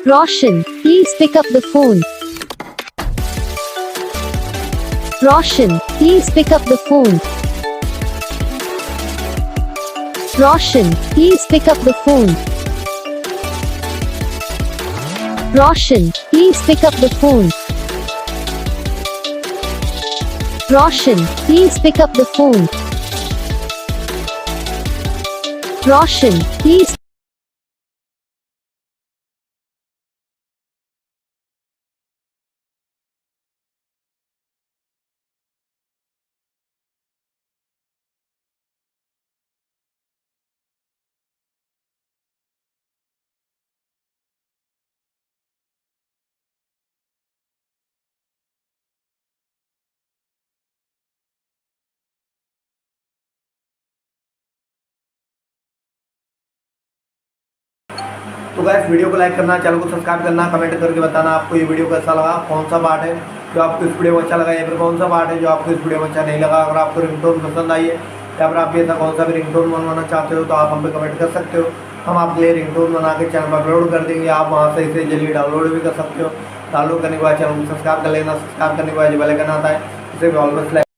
Roshan, please pick up the phone. Roshan, please pick up the phone. Roshan, please pick up the phone. Roshan, please pick up the phone. Roshan, please pick up the phone. Roshan, please. तो guys video को like करना, channel को subscribe करना, comment करके बताना आपको ये video कैसा लगा, कौन सा पार्ट है जो आपको इस वीडियो में अच्छा लगा या फिर कौन सा पार्ट है जो आपको इस वीडियो में अच्छा नहीं लगा। अगर आपको रिंगटोन पसंद आई है या फिर आप ऐसा कौन सा भी रिंगटोन बनवाना चाहते हो तो आप हम पे कमेंट कर सकते हो। हम आपके लिए रिंगटोन बना के चैनल पर अपलोड कर देंगे, आप वहाँ से इसे जल्दी डाउनलोड भी कर सकते हो। डाउनलोड करने के बाद चैनल को सब्सक्राइब कर लेना, सब्सक्राइब करने के बाद जो बेल आइकन आता है उसे भी ऑलवेज